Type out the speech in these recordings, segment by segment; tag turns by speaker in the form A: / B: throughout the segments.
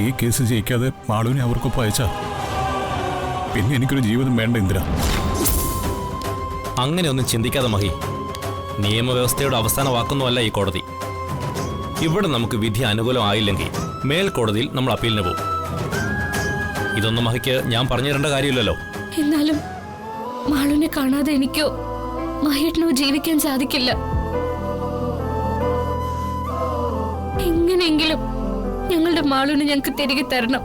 A: ഈ കേസ് ജയിക്കാതെ മാളുവിനെ അവർക്കൊപ്പം അയച്ചാ പിന്നെ എനിക്കൊരു ജീവിതം വേണ്ട ഇന്ദിര.
B: അങ്ങനെയൊന്നും ചിന്തിക്കാതെ മഹി. നിയമവ്യവസ്ഥയുടെ അവസാന വാക്കൊന്നുമല്ല ഈ കോടതി. ഇവിടെ നമുക്ക് വിധി അനുകൂലമായില്ലെങ്കിൽ മേൽക്കോടതിയിൽ നമ്മൾ അപ്പീലിന് പോകും. ഇതൊന്നും മഹിക്ക് ഞാൻ പറഞ്ഞു തരേണ്ട കാര്യമില്ലല്ലോ.
C: എന്നാലും മാളുവിനെ കാണാതെ എനിക്കോ മഹേട്ടനോ ജീവിക്കാൻ സാധിക്കില്ല. എങ്ങനെയെങ്കിലും ഞങ്ങളുടെ മാളുവിനെ ഞങ്ങൾക്ക് തിരികെ തരണം.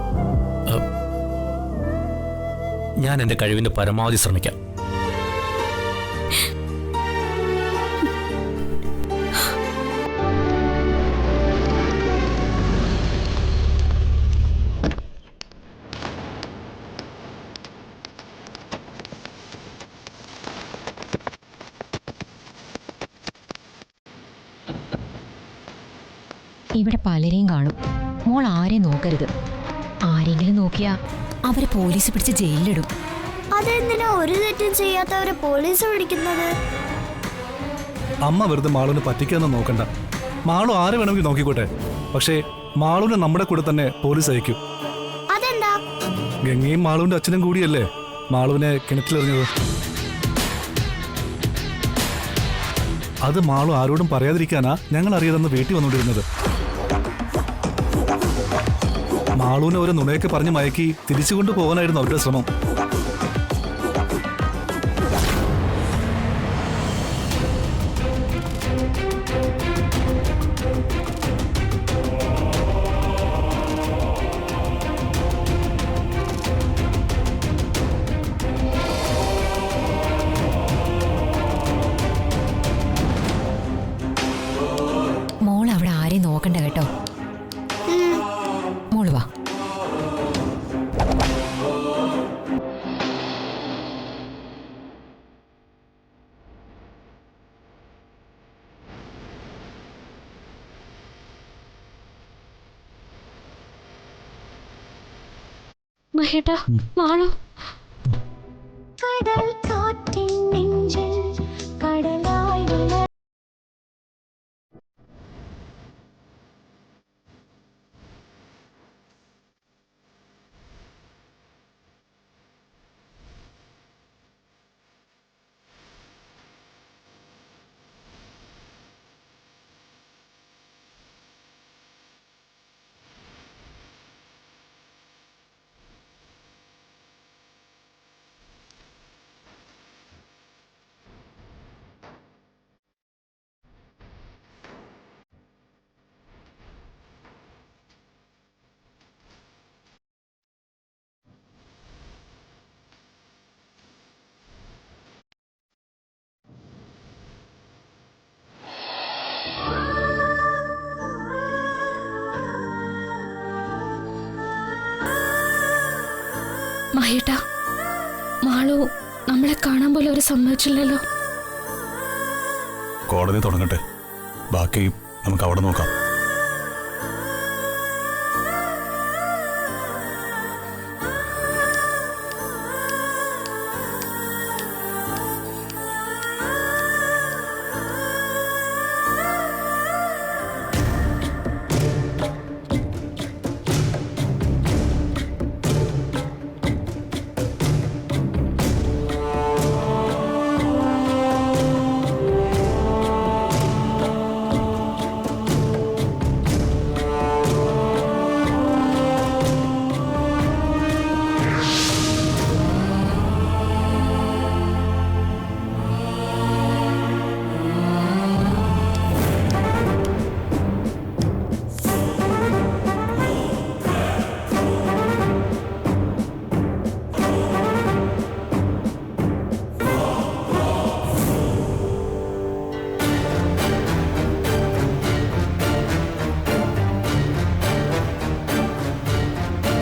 B: ഞാൻ എൻ്റെ കഴിവിന്റെ പരമാവധി ശ്രമിക്കാം.
D: ഇവിടെ പലരെയും കാണും. മോൾ ആരെയും നോക്കരുത്. ആരെങ്കിലും നോക്കിയാ അവരെ പോലീസ് പിടിച്ച് ജയിലിലിടും.
E: അതെന്തിനാ ഒരു തെറ്റും ചെയ്യാത്തവരെ പോലീസ് പിടിക്കുന്നത്?
F: അമ്മ വെറുതെ മാളുവിനെ പറ്റിക്കാന്ന് നോക്കണ്ട. മാളു ആരെ വേണമെങ്കിൽ നോക്കിക്കോട്ടെ. പക്ഷേ മാളുവിനെ നമ്മുടെ കൂടെ തന്നെ പോലീസ് അയക്കും.
E: അതെന്താ?
F: ഗംഗയും മാളുവിന്റെ അച്ഛനും കൂടിയല്ലേ മാളുവിനെ കിണറ്റിലെറിഞ്ഞത്. അത് മാളു ആരോടും പറയാതിരിക്കാനാ ഞങ്ങൾ അറിയാതെന്ന് വീട്ടിൽ വന്നുകൊണ്ടിരുന്നത്. മാളുവിനെ ഒരു നുണയൊക്കെ പറഞ്ഞ് മയക്കി തിരിച്ചു കൊണ്ടുപോകാനായിരുന്നു അവരുടെ ശ്രമം.
D: മോൾ അവിടെ ആരെയും നോക്കണ്ട കേട്ടോ. മോള് വാ.
C: മഹേട്ടാ, മാളു
E: കടൽ കാറ്റിൻ നെഞ്ചിൽ കടലായി
C: മഹേട്ടാ, മാളു നമ്മളെ കാണാൻ പോലെ ഒരു സമ്മതിച്ചില്ലല്ലോ.
A: കോടതി തുടങ്ങട്ടെ, ബാക്കി നമുക്ക് അവിടെ നോക്കാം.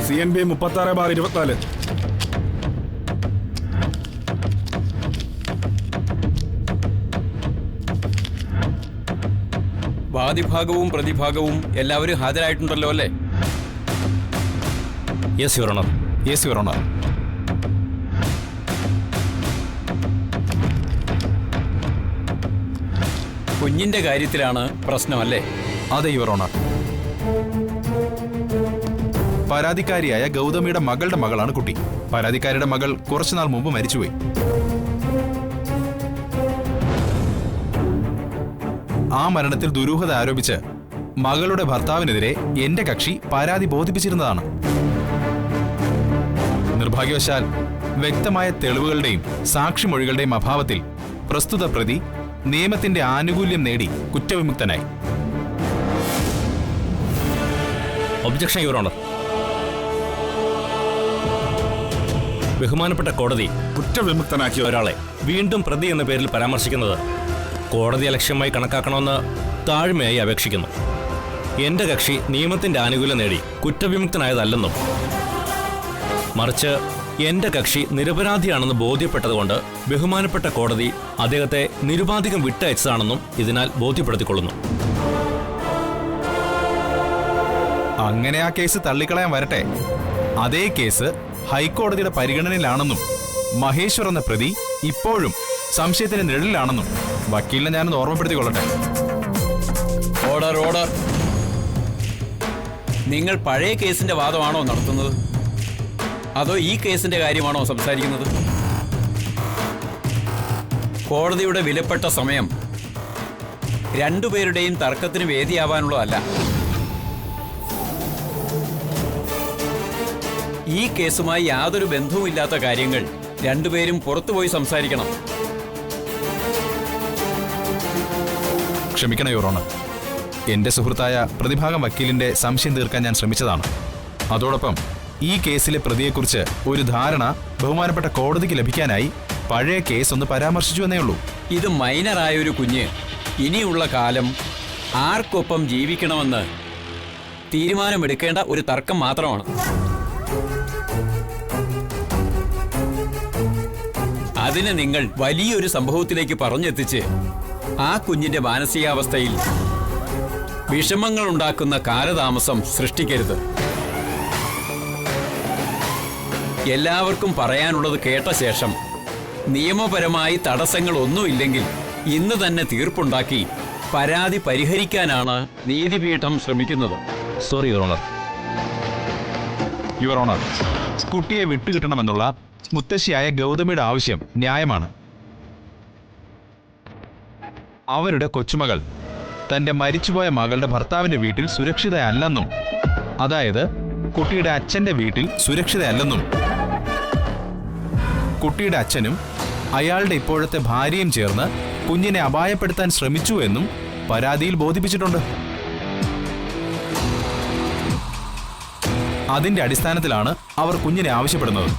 F: CNB 36/24.
G: വാദിഭാഗവും പ്രതിഭാഗവും എല്ലാവരും ഹാജരായിട്ടുണ്ടല്ലോ അല്ലേ?
B: Yes your honour.
A: Yes your honour.
G: കുഞ്ഞിന്റെ കാര്യത്തിലാണ് പ്രശ്നമല്ലേ?
A: അതെ യുവർ ഓണർ.
H: പരാതിക്കാരിയായ ഗൗതമിയുടെ മകളുടെ മകളാണ് കുട്ടി. പരാതിക്കാരിയുടെ മകൾ കുറച്ചുനാൾ മുമ്പ് മരിച്ചുപോയി. ആ മരണത്തിൽ ദുരൂഹത ആരോപിച്ച് മകളുടെ ഭർത്താവിനെതിരെ എന്റെ കക്ഷി പരാതി ബോധിപ്പിച്ചിരുന്നതാണ്. നിർഭാഗ്യവശാൽ വ്യക്തമായ തെളിവുകളുടെയും സാക്ഷിമൊഴികളുടെയും അഭാവത്തിൽ പ്രസ്തുത പ്രതി നിയമത്തിന്റെ ആനുകൂല്യം നേടി കുറ്റവിമുക്തനായി.
B: Objection your owner. ബഹുമാനപ്പെട്ട കോടതി
A: കുറ്റവിമുക്തനാക്കിയ
B: ഒരാളെ വീണ്ടും പ്രതി എന്ന പേരിൽ പരാമർശിക്കുന്നത് കോടതി ലക്ഷ്യമായി കണക്കാക്കണമെന്ന് താഴ്മയായി അപേക്ഷിക്കുന്നു. എന്റെ കക്ഷി നിയമത്തിന്റെ ആനുകൂല്യം നേടി കുറ്റവിമുക്തനായതല്ലെന്നും മറിച്ച് എന്റെ കക്ഷി നിരപരാധിയാണെന്ന് ബോധ്യപ്പെട്ടതുകൊണ്ട് ബഹുമാനപ്പെട്ട കോടതി അദ്ദേഹത്തെ നിരുപാധികം വിട്ടയച്ചതാണെന്നും ഇതിനാൽ ബോധ്യപ്പെടുത്തിക്കൊള്ളുന്നു.
H: അങ്ങനെ ആ കേസ് തള്ളിക്കളയാൻ വരട്ടെ. അതേ കേസ് ഹൈക്കോടതിയുടെ പരിഗണനയിലാണെന്നും മഹേശ്വർ എന്ന പ്രതി ഇപ്പോഴും സംശയത്തിന്റെ നിഴലിലാണെന്നും വക്കീലിനെ ഞാനൊന്ന് ഓർമ്മപ്പെടുത്തിക്കൊള്ളട്ടെ.
G: Order order. നിങ്ങൾ പഴയ കേസിന്റെ വാദമാണോ നടത്തുന്നത്, അതോ ഈ കേസിന്റെ കാര്യമാണോ സംസാരിക്കുന്നത്? കോടതിയുടെ വിലപ്പെട്ട സമയം രണ്ടുപേരുടെയും തർക്കത്തിന് വേദിയാവാനുള്ളതല്ല. ഈ കേസുമായി യാതൊരു ബന്ധവുമില്ലാത്ത കാര്യങ്ങൾ രണ്ടുപേരും പുറത്തുപോയി സംസാരിക്കണം.
H: ക്ഷമിക്കണം യുവർ ഓണർ. എന്റെ സുഹൃത്തായ പ്രതിഭാഗം വക്കീലിന്റെ സംശയം തീർക്കാൻ ഞാൻ ശ്രമിച്ചതാണ്. അതോടൊപ്പം ഈ കേസിലെ പ്രതിയെക്കുറിച്ച് ഒരു ധാരണ ബഹുമാനപ്പെട്ട കോടതിക്ക് ലഭിക്കാനായി പഴയ കേസ് ഒന്ന് പരാമർശിച്ചു എന്നേ ഉള്ളൂ.
G: ഇത് മൈനറായ ഒരു കുഞ്ഞ് ഇനിയുള്ള കാലം ആർക്കൊപ്പം ജീവിക്കണമെന്ന് തീരുമാനമെടുക്കേണ്ട ഒരു തർക്കം മാത്രമാണ്. അതിനെ നിങ്ങൾ വലിയൊരു സംഭവത്തിലേക്ക് പറഞ്ഞെത്തിച്ച് ആ കുഞ്ഞിന്റെ മാനസികാവസ്ഥയിൽ വിഷമങ്ങൾ ഉണ്ടാക്കുന്ന കാലതാമസം സൃഷ്ടിക്കരുത്. എല്ലാവർക്കും പറയാനുള്ളത് കേട്ട ശേഷം നിയമപരമായി തടസ്സങ്ങളൊന്നുമില്ലെങ്കിൽ ഇന്ന് തന്നെ തീർപ്പുണ്ടാക്കി പരാതി പരിഹരിക്കാനാണ് നീതിപീഠം ശ്രമിക്കുന്നത്.
B: Sorry your honour.
H: Your honour, കുട്ടിയെ വിട്ടുകിട്ടണമെന്നുള്ള മുത്തശ്ശിയായ ഗൗതമിയുടെ ആവശ്യം ന്യായമാണ്. അവരുടെ കൊച്ചുമകൾ തന്റെ മരിച്ചുപോയ മകളുടെ ഭർത്താവിന്റെ വീട്ടിൽ സുരക്ഷിതയല്ലെന്നും, അതായത് കുട്ടിയുടെ അച്ഛന്റെ വീട്ടിൽ സുരക്ഷിതയല്ലെന്നും, കുട്ടിയുടെ അച്ഛനും അയാളുടെ ഇപ്പോഴത്തെ ഭാര്യയും ചേർന്ന് കുഞ്ഞിനെ അപായപ്പെടുത്താൻ ശ്രമിച്ചു എന്നും പരാതിയിൽ ബോധിപ്പിച്ചിട്ടുണ്ട്. അതിന്റെ അടിസ്ഥാനത്തിലാണ് അവർ കുഞ്ഞിനെ ആവശ്യപ്പെടുന്നത്.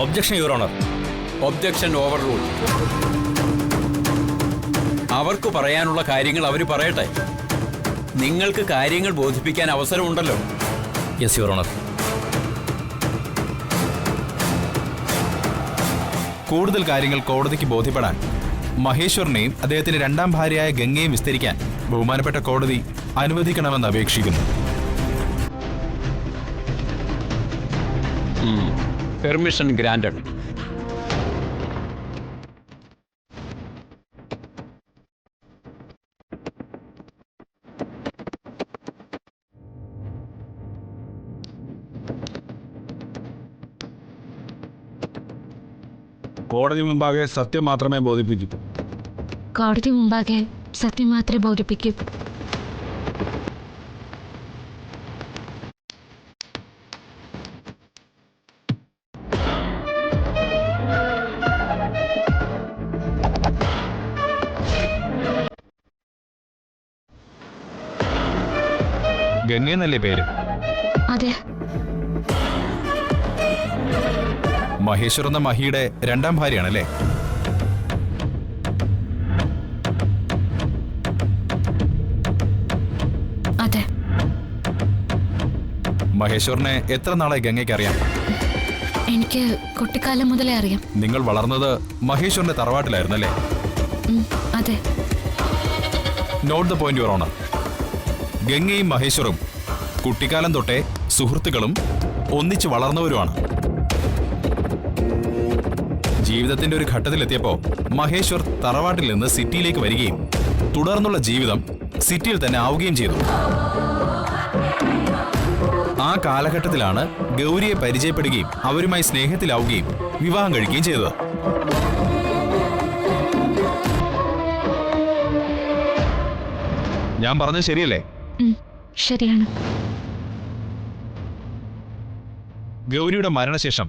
B: Objection your honour.
G: Objection over rule. അവർക്ക് പറയാനുള്ള കാര്യങ്ങൾ അവർ പറയട്ടെ. നിങ്ങൾക്ക് കാര്യങ്ങൾ ബോധിപ്പിക്കാൻ അവസരമുണ്ടല്ലോ.
B: Yes your honour.
H: കൂടുതൽ കാര്യങ്ങൾ കോടതിക്ക് ബോധ്യപ്പെടാൻ മഹേശ്വറിനെയും അദ്ദേഹത്തിന്റെ രണ്ടാം ഭാര്യയായ ഗംഗയെയും വിസ്തരിക്കാൻ ബഹുമാനപ്പെട്ട കോടതി അനുവദിക്കണമെന്ന് അപേക്ഷിക്കുന്നു.
G: Permission granted.
A: കോടതി മുമ്പാകെ സത്യം മാത്രമേ ബോധിപ്പിക്കൂ.
C: കോടതി മുമ്പാകെ സത്യം മാത്രമേ ബോധിപ്പിക്കൂ.
H: ഗംഗ എന്നല്ലേ പേര്?
C: അതെ.
H: മഹേശ്വർ എന്ന മഹിയുടെ രണ്ടാം ഭാര്യയാണല്ലേ?
C: അതെ.
H: മഹേശ്വറിനെ എത്ര നാളായി ഗംഗയ്ക്ക് അറിയാം?
C: എനിക്ക് കുട്ടിക്കാലം മുതലേ അറിയാം.
H: നിങ്ങൾ വളർന്നത് മഹേശ്വറിന്റെ തറവാട്ടിലായിരുന്നല്ലേ?
C: അതെ.
H: Not the point your honour. ഗംഗയും മഹേശ്വറും കുട്ടിക്കാലം തൊട്ടേ സുഹൃത്തുക്കളും ഒന്നിച്ച് വളർന്നവരുമാണ്. ജീവിതത്തിന്റെ ഒരു ഘട്ടത്തിലെത്തിയപ്പോൾ മഹേശ്വർ തറവാട്ടിൽ നിന്ന് സിറ്റിയിലേക്ക് വരികയും തുടർന്നുള്ള ജീവിതം സിറ്റിയിൽ തന്നെ ആവുകയും ചെയ്തു. ആ ആ കാലഘട്ടത്തിലാണ് ഗൗരിയെ പരിചയപ്പെടുകയും അവരുമായി സ്നേഹത്തിലാവുകയും വിവാഹം കഴിക്കുകയും ചെയ്തത്. ഞാൻ പറഞ്ഞത് ശരിയല്ലേ?
D: ശരിയാണ്.
H: ഗൗരിയുടെ മരണശേഷം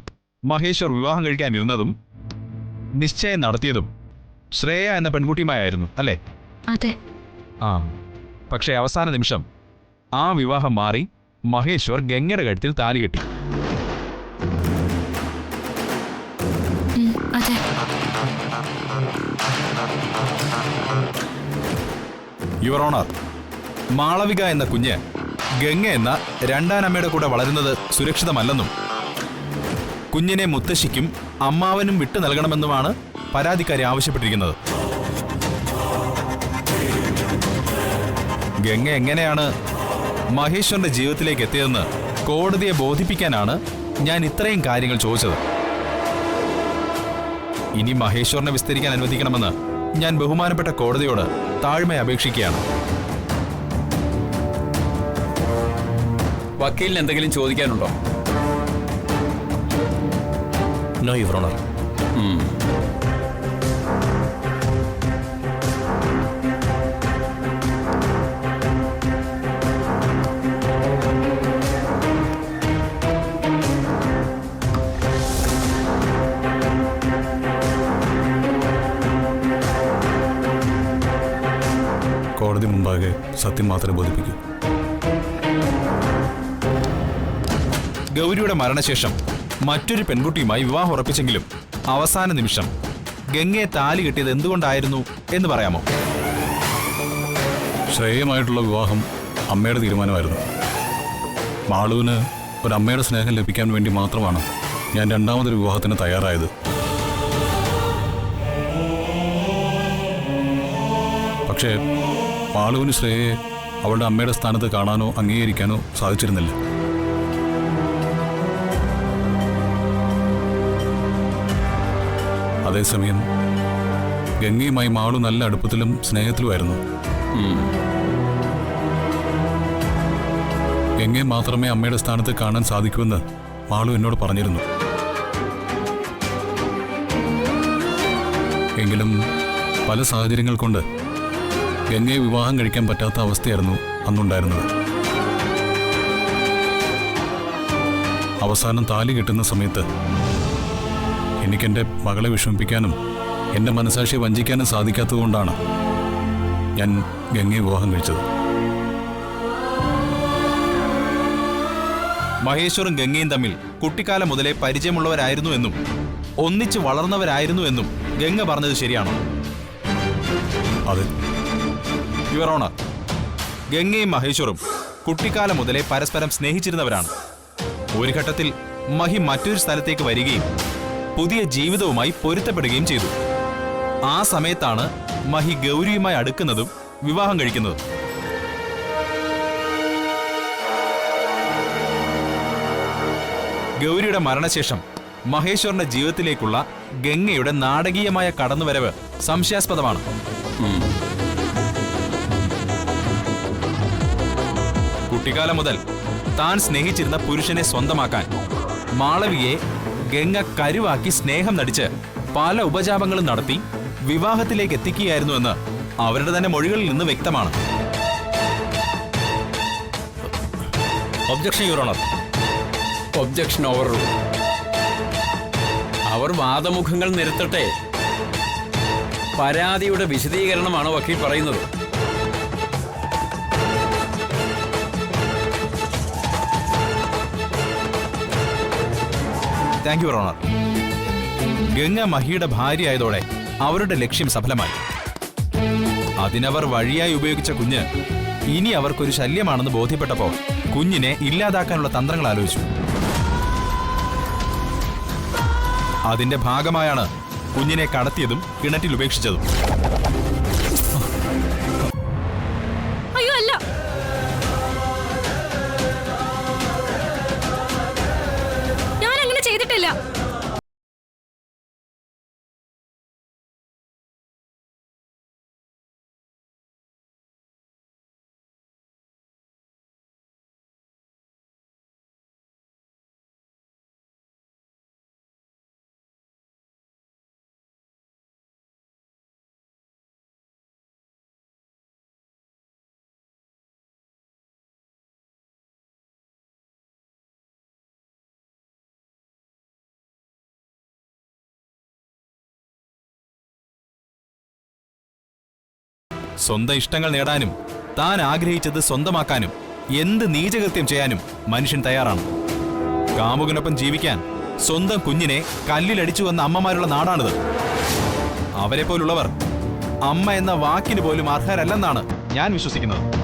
H: മഹേശ്വർ വിവാഹം കഴിക്കാനിരുന്നതും നിശ്ചയം നടത്തിയതും ശ്രേയ എന്ന പെൺകുട്ടിയുമായിരുന്നു, അല്ലേ?
D: അതെ.
H: ആ, പക്ഷേ അവസാന നിമിഷം ആ വിവാഹം മാറി മഹേശ്വർ ഗംഗയുടെ കഴുത്തിൽ താലി കെട്ടി.
C: അതെ.
H: യുവർ ഓണർ, മാളവിക എന്ന കുഞ്ഞ് ഗംഗ എന്ന രണ്ടാനമ്മയുടെ കൂടെ വളരുന്നത് സുരക്ഷിതമല്ലെന്നും കുഞ്ഞിനെ മുത്തശ്ശിക്കും അമ്മാവനും വിട്ടു നൽകണമെന്നുമാണ് പരാതിക്കാരി ആവശ്യപ്പെട്ടിരിക്കുന്നത്. ഗംഗ എങ്ങനെയാണ് മഹേശ്വറിന്റെ ജീവിതത്തിലേക്ക് എത്തിയതെന്ന് കോടതിയെ ബോധിപ്പിക്കാനാണ് ഞാൻ ഇത്രയും കാര്യങ്ങൾ ചോദിച്ചത്. ഇനി മഹേശ്വറിനെ വിസ്തരിക്കാൻ അനുവദിക്കണമെന്ന് ഞാൻ ബഹുമാനപ്പെട്ട കോടതിയോട് താഴ്മ അപേക്ഷിക്കുകയാണ്.
G: വക്കീലിന് എന്തെങ്കിലും ചോദിക്കാനുണ്ടോ?
B: No your honour.
A: കോടതി മുമ്പാകെ സത്യം മാത്രമേ ബോധിപ്പിക്കൂ.
H: ഗൗരിയുടെ മരണശേഷം മറ്റൊരു പെൺകുട്ടിയുമായി വിവാഹം ഉറപ്പിച്ചെങ്കിലും അവസാന നിമിഷം ഗംഗയെ താലി കെട്ടിയത് എന്തുകൊണ്ടായിരുന്നു എന്ന് പറയാമോ?
A: ശ്രേയമായിട്ടുള്ള വിവാഹം അമ്മയുടെ തീരുമാനമായിരുന്നു. മാളുവിന് ഒരമ്മയുടെ സ്നേഹം ലഭിക്കാൻ വേണ്ടി മാത്രമാണ് ഞാൻ രണ്ടാമതൊരു വിവാഹത്തിന് തയ്യാറായത്. പക്ഷേ മാളുവിന് ശ്രേയയെ അവളുടെ അമ്മയുടെ സ്ഥാനത്ത് കാണാനോ അംഗീകരിക്കാനോ സാധിച്ചിരുന്നില്ല. അതേസമയം ഗംഗയുമായി മാളു നല്ല അടുപ്പത്തിലും സ്നേഹത്തിലുമായിരുന്നു. ഗംഗയെ മാത്രമേ അമ്മയുടെ സ്ഥാനത്ത് കാണാൻ സാധിക്കുമെന്ന് മാളു എന്നോട് പറഞ്ഞിരുന്നു. എങ്കിലും പല സാഹചര്യങ്ങൾ കൊണ്ട് ഗംഗയെ വിവാഹം കഴിക്കാൻ പറ്റാത്ത അവസ്ഥയായിരുന്നു അന്നുണ്ടായിരുന്നത്. അവസാനം താലി കെട്ടുന്ന സമയത്ത് എനിക്കെൻ്റെ മകളെ വിഷമിപ്പിക്കാനും എൻ്റെ മനസാക്ഷിയെ വഞ്ചിക്കാനും സാധിക്കാത്തതുകൊണ്ടാണ് ഞാൻ ഗംഗയെ വിവാഹം കഴിച്ചത്.
H: മഹേശ്വറും ഗംഗയും തമ്മിൽ കുട്ടിക്കാലം മുതലേ പരിചയമുള്ളവരായിരുന്നു എന്നും ഒന്നിച്ച് വളർന്നവരായിരുന്നു എന്നും ഗംഗ പറഞ്ഞത് ശരിയാണോ?
A: അതെ.
H: യുവർ ഓണർ, ഗംഗയും മഹേശ്വറും കുട്ടിക്കാലം മുതലേ പരസ്പരം സ്നേഹിച്ചിരുന്നവരാണ്. ഒരു ഘട്ടത്തിൽ മഹി മറ്റൊരു സ്ഥലത്തേക്ക് വരികയും പുതിയ ജീവിതവുമായി പൊരുത്തപ്പെടുകയും ചെയ്തു. ആ സമയത്താണ് മഹി ഗൗരിയുമായി അടുക്കുന്നതും വിവാഹം കഴിക്കുന്നതും. ഗൗരിയുടെ മരണശേഷം മഹേശ്വറിന്റെ ജീവിതത്തിലേക്കുള്ള ഗംഗയുടെ നാടകീയമായ കടന്നുവരവ് സംശയാസ്പദമാണ്. കുട്ടിക്കാലം മുതൽ താൻ സ്നേഹിച്ചിരുന്ന പുരുഷനെ സ്വന്തമാക്കാൻ മാളവിയെ ഗംഗ കരുവാക്കി സ്നേഹം നടിച്ച് പല ഉപജാപങ്ങളും നടത്തി വിവാഹത്തിലേക്ക് എത്തിക്കുകയായിരുന്നുവെന്ന് അവരുടെ തന്നെ മൊഴികളിൽ നിന്ന് വ്യക്തമാണ്.
B: Objection your honour.
G: Objection overrule. അവർ വാദമുഖങ്ങൾ നിരത്തട്ടെ. പരാതിയുടെ വിശദീകരണമാണ് വക്കീൽ പറയുന്നത്.
H: Thank you your honour. Ganga മഹിയുടെ ഭാര്യയായതോടെ അവരുടെ ലക്ഷ്യം സഫലമായി. അതിനവർ വഴിയായി ഉപയോഗിച്ച കുഞ്ഞ് ഇനി അവർക്കൊരു ശല്യമാണെന്ന് ബോധ്യപ്പെട്ടപ്പോൾ കുഞ്ഞിനെ ഇല്ലാതാക്കാനുള്ള തന്ത്രങ്ങൾ ആലോചിച്ചു. അതിന്റെ ഭാഗമായാണ് കുഞ്ഞിനെ കടത്തിയതും കിണറ്റിൽ ഉപേക്ഷിച്ചതും. സ്വന്തം ഇഷ്ടങ്ങൾ നേടാനും താൻ ആഗ്രഹിച്ചത് സ്വന്തമാക്കാനും എന്ത് നീചകൃത്യം ചെയ്യാനും മനുഷ്യൻ തയ്യാറാണ്. കാമുകനൊപ്പം ജീവിക്കാൻ സ്വന്തം കുഞ്ഞിനെ കല്ലിലടിച്ചു വന്ന അമ്മമാരുള്ള നാടാണിത്. അവരെ പോലുള്ളവർ അമ്മ എന്ന വാക്കിന് പോലും അർഹരല്ലെന്നാണ് ഞാൻ വിശ്വസിക്കുന്നത്.